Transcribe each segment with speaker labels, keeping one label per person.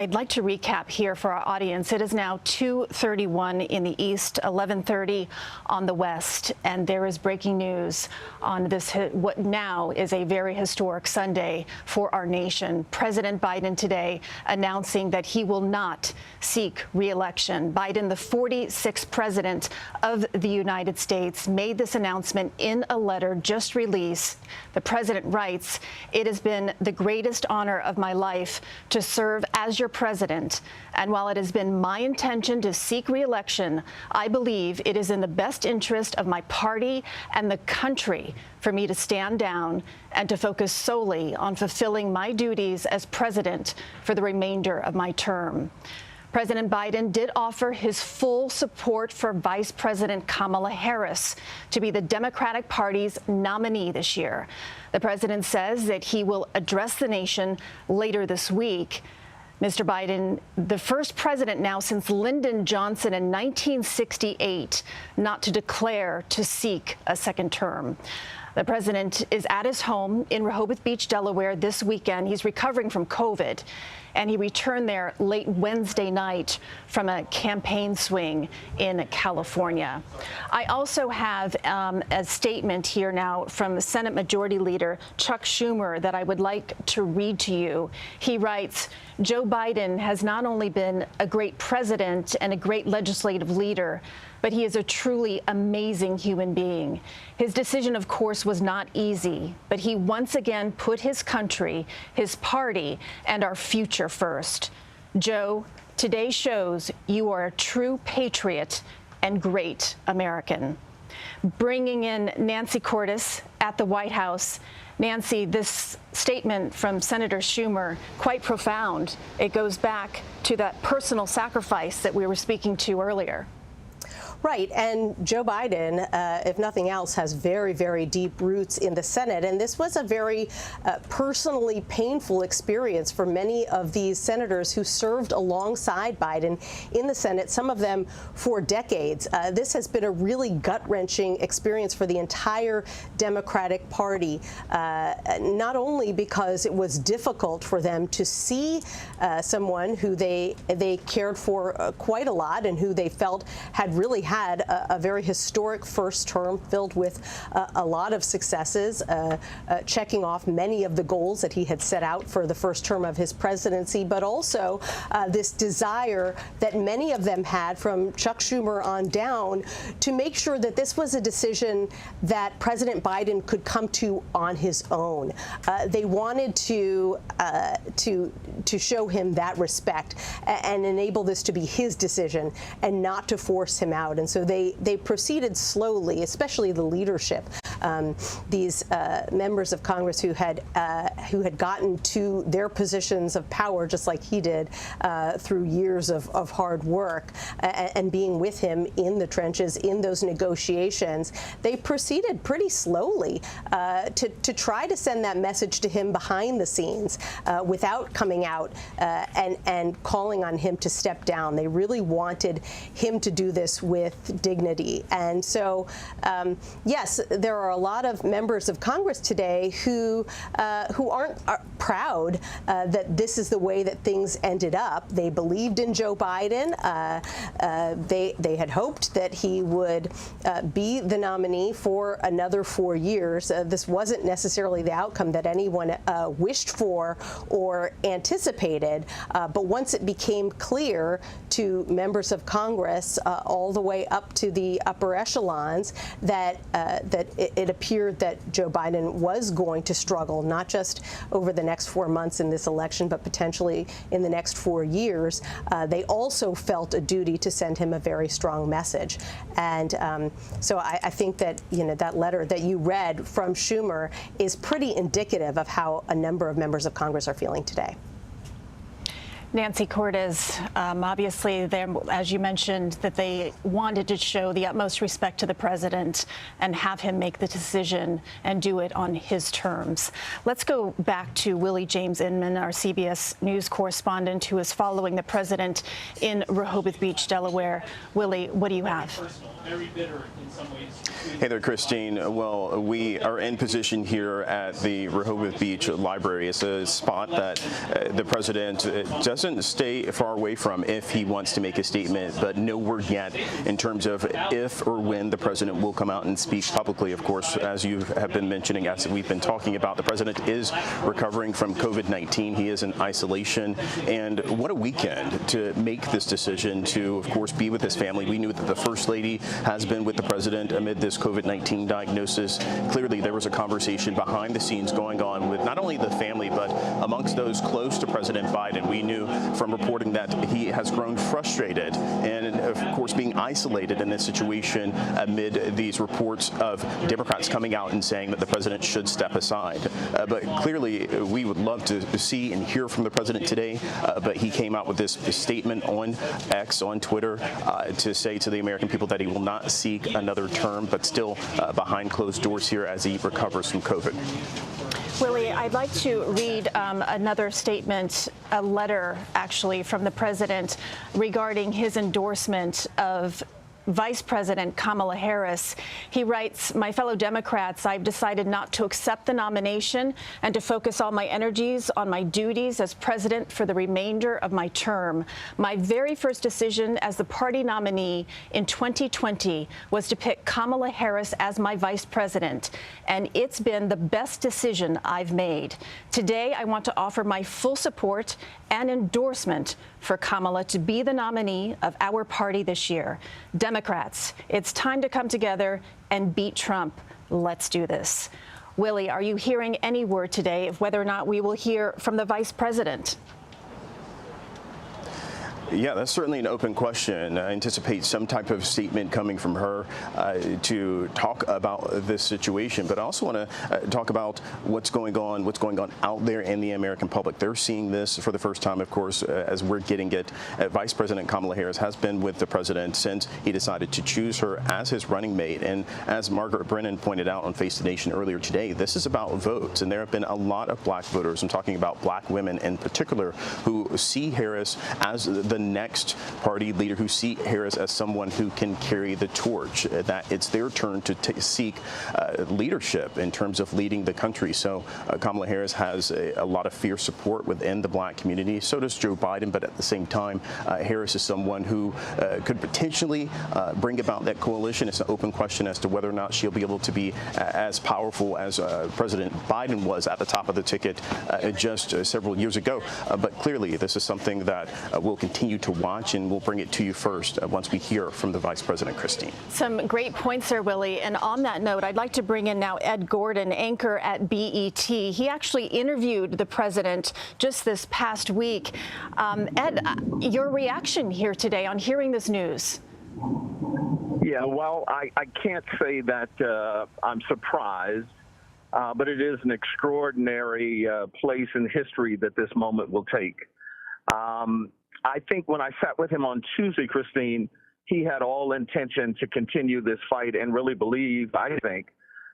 Speaker 1: I'd like to recap here for our audience. It is now 2:31 in the east, 11:30 on the west, and there is breaking news on this, what now is a very historic Sunday for our nation. President Biden today announcing that he will not seek re-election. Biden, the 46th president of the United States, made this announcement in a letter just released. The president writes, "It has been the greatest honor of my life to serve as your president, and while it has been my intention to seek re-election, I believe it is in the best interest of my party and the country for me to stand down and to focus solely on fulfilling my duties as president for the remainder of my term." President Biden did offer his full support for Vice President Kamala Harris to be the Democratic Party's nominee this year. The president says that he will address the nation later this week. Mr. Biden, the first president now since Lyndon Johnson in 1968 not to declare to seek a second term. The president is at his home in Rehoboth Beach, Delaware this weekend. He's recovering from COVID, and he returned there late Wednesday night from a campaign swing in California. I also have a statement here now from Senate Majority Leader Chuck Schumer that I would like to read to you. He writes, "Joe Biden has not only been a great president and a great legislative leader, but he is a truly amazing human being. His decision, of course, was not easy, but he once again put his country, his party, and our future first. Joe, today shows you are a true patriot and great American." Bringing in Nancy Cordes at the White House. Nancy, this statement from Senator Schumer, quite profound. It goes back to that personal sacrifice that we were speaking to earlier.
Speaker 2: Right, and Joe Biden, if nothing else, has very, very deep roots in the Senate, and this was a very personally painful experience for many of these senators who served alongside Biden in the Senate, some of them for decades. This has been a really gut-wrenching experience for the entire Democratic Party, not only because it was difficult for them to see someone who they cared for quite a lot and who they felt had really had a very historic first term filled with a lot of successes, checking off many of the goals that he had set out for the first term of his presidency, but also this desire that many of them had from Chuck Schumer on down to make sure that this was a decision that President Biden could come to on his own. They wanted to show him that respect and enable this to be his decision and not to force him out. And so they proceeded slowly, especially the leadership. These members of Congress who had gotten to their positions of power just like he did through years of hard work and being with him in the trenches in those negotiations, they proceeded pretty slowly to try to send that message to him behind the scenes without coming out and calling on him to step down. They really wanted him to do this with dignity. And so, yes, there are a lot of members of Congress today who aren't proud that this is the way that things ended up. They believed in Joe Biden. They had hoped that he would be the nominee for another 4 years. This wasn't necessarily the outcome that anyone wished for or anticipated. But once it became clear to members of Congress all the way up to the upper echelons that it appeared that Joe Biden was going to struggle, not just over the next 4 months in this election, but potentially in the next 4 years, they also felt a duty to send him a very strong message. And so I think that, that letter that you read from Schumer is pretty indicative of how a number of members of Congress are feeling today.
Speaker 1: Nancy Cordes, obviously, as you mentioned, that they wanted to show the utmost respect to the president and have him make the decision and do it on his terms. Let's go back to Willie James Inman, our CBS News correspondent, who is following the president in Rehoboth Beach, Delaware. Willie, what do you have?
Speaker 3: Very bitter in some ways.
Speaker 4: Hey there, Christine. Well, we are in position here at the Rehoboth Beach Library. It's a spot that the president just doesn't stay far away from if he wants to make a statement, but no word yet in terms of if or when the president will come out and speak publicly. Of course, as you have been mentioning, as we've been talking about, the president is recovering from COVID-19. He is in isolation. And what a weekend to make this decision to, of course, be with his family. We knew that the First Lady has been with the president amid this COVID-19 diagnosis. Clearly, there was a conversation behind the scenes going on with not only the family, but amongst those close to President Biden. We knew from reporting that he has grown frustrated and, of course, being isolated in this situation amid these reports of Democrats coming out and saying that the president should step aside. But clearly, we would love to see and hear from the president today, but he came out with this statement on X, on Twitter, to say to the American people that he will not seek another term, but still behind closed doors here as he recovers from COVID.
Speaker 1: Willie, I'd like to read another statement, a letter actually from the president regarding his endorsement of Vice President Kamala Harris. He writes, "My fellow Democrats, I've decided not to accept the nomination and to focus all my energies on my duties as president for the remainder of my term. My very first decision as the party nominee in 2020 was to pick Kamala Harris as my vice president, and it's been the best decision I've made. Today, I want to offer my full support and endorsement for Kamala to be the nominee of our party this year. Democrats, it's time to come together and beat Trump. Let's do this." Willie, are you hearing any word today of whether or not we will hear from the vice president?
Speaker 4: Yeah, that's certainly an open question. I anticipate some type of statement coming from her to talk about this situation. But I also want to talk about what's going on out there in the American public. They're seeing this for the first time, of course, as we're getting it. Vice President Kamala Harris has been with the president since he decided to choose her as his running mate. And as Margaret Brennan pointed out on Face the Nation earlier today, this is about votes. And there have been a lot of black voters, I'm talking about black women in particular, who see Harris as the next party leader, who see Harris as someone who can carry the torch, that it's their turn to seek leadership in terms of leading the country. So Kamala Harris has a lot of fierce support within the black community. So does Joe Biden. But at the same time, Harris is someone who could potentially bring about that coalition. It's an open question as to whether or not she'll be able to be as powerful as President Biden was at the top of the ticket just several years ago. But clearly, this is something that we'll continue to watch, and we'll bring it to you first once we hear from the Vice President, Christine.
Speaker 1: Some great points there, Willie. And on that note, I'd like to bring in now Ed Gordon, anchor at BET. He actually interviewed the president just this past week. Ed, your reaction here today on hearing this news?
Speaker 5: Yeah, well, I can't say that I'm surprised, but it is an extraordinary place in history that this moment will take. I think when I sat with him on Tuesday, Christine, he had all intention to continue this fight and really believed, I think,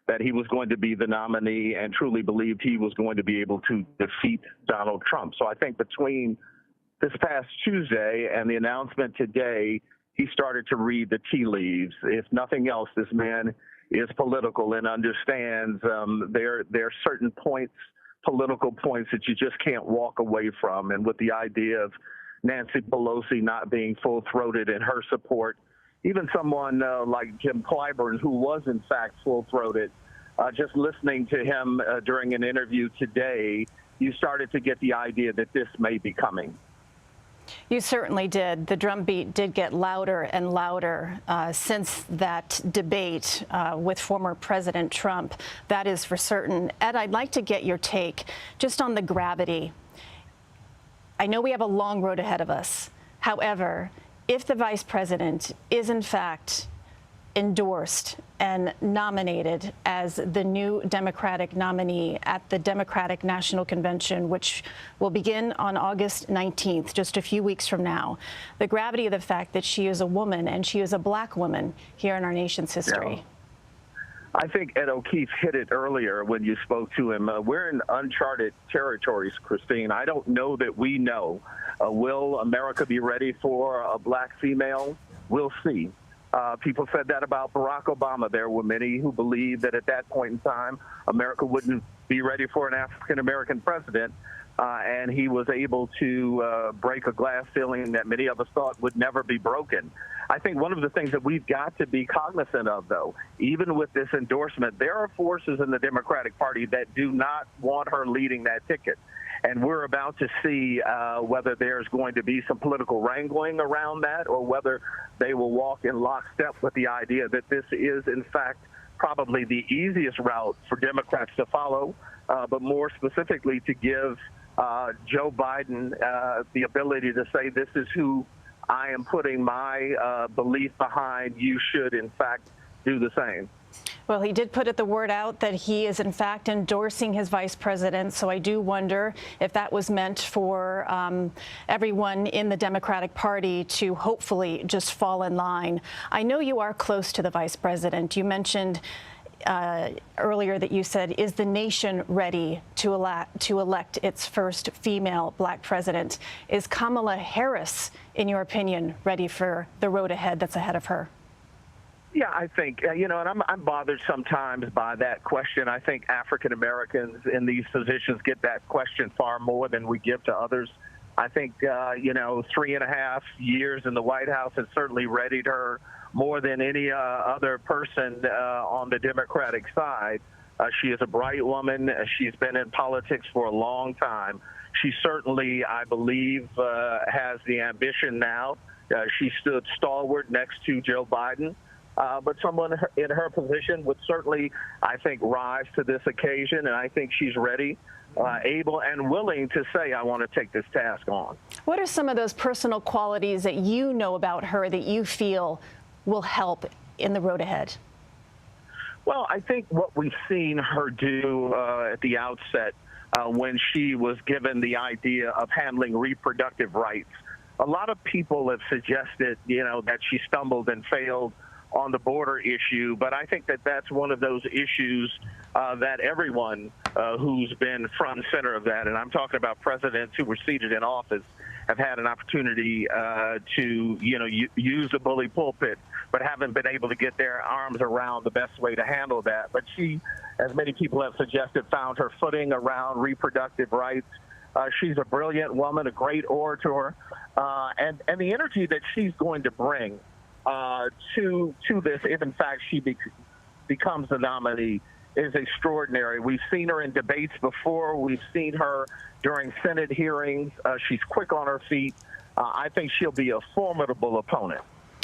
Speaker 5: that he was going to be the nominee and truly believed he was going to be able to defeat Donald Trump. So I think between this past Tuesday and the announcement today, he started to read the tea leaves. If nothing else, this man is political and understands there are certain points, political points, that you just can't walk away from. And with the idea of Nancy Pelosi not being full-throated in her support, even someone like Jim Clyburn, who was in fact full-throated, just listening to him during an interview today, you started to get the idea that this may be coming.
Speaker 1: You certainly did. The drumbeat did get louder and louder since that debate with former President Trump. That is for certain. Ed, I'd like to get your take just on the gravity. I know we have a long road ahead of us. However, if the vice president is in fact endorsed and nominated as the new Democratic nominee at the Democratic National Convention, which will begin on August 19th, just a few weeks from now, the gravity of the fact that she is a woman and she is a black woman here in our nation's history.
Speaker 5: Yeah. I think Ed O'Keefe hit it earlier when you spoke to him. We're in uncharted territories, Christine. I don't know that we know. Will America be ready for a black female? We'll see. People said that about Barack Obama. There were many who believed that at that point in time, America wouldn't be ready for an African-American president. and he was able to break a glass ceiling that many of us thought would never be broken. I think one of the things that we've got to be cognizant of, though, even with this endorsement, there are forces in the Democratic Party that do not want her leading that ticket. And we're about to see whether there's going to be some political wrangling around that, or whether they will walk in lockstep with the idea that this is, in fact, probably the easiest route for Democrats to follow, but more specifically to give Joe Biden the ability to say, this is who I am putting my belief behind. You should, in fact, do the same.
Speaker 1: Well, he did put the word out that he is, in fact, endorsing his vice president. So I do wonder if that was meant for everyone in the Democratic Party to hopefully just fall in line. I know you are close to the vice president. You mentioned earlier that you said, is the nation ready to elect its first female black president? Is Kamala Harris, in your opinion, ready for the road ahead that's ahead of her?
Speaker 5: Yeah, I think, and I'm bothered sometimes by that question. I think African Americans in these positions get that question far more than we give to others. I think, 3.5 years in the White House has certainly readied her more than any other person on the Democratic side. She is a bright woman. She's been in politics for a long time. She certainly, I believe, has the ambition now. She stood stalwart next to Joe Biden. But someone in her position would certainly, I think, rise to this occasion, and I think she's ready, able, and willing to say, I want to take this task on.
Speaker 1: What are some of those personal qualities that you know about her that you feel will help in the road ahead?
Speaker 5: Well, I think what we've seen her do at the outset when she was given the idea of handling reproductive rights, a lot of people have suggested, that she stumbled and failed on the border issue, but I think that that's one of those issues that everyone who's been front and center of that, and I'm talking about presidents who were seated in office, have had an opportunity to, use the bully pulpit, but haven't been able to get their arms around the best way to handle that. But she, as many people have suggested, found her footing around reproductive rights. She's a brilliant woman, a great orator, and the energy that she's going to bring to this, if in fact she becomes the nominee, is extraordinary. We've seen her in debates before. We've seen her during Senate hearings. She's quick on her feet. I think she'll be a formidable opponent.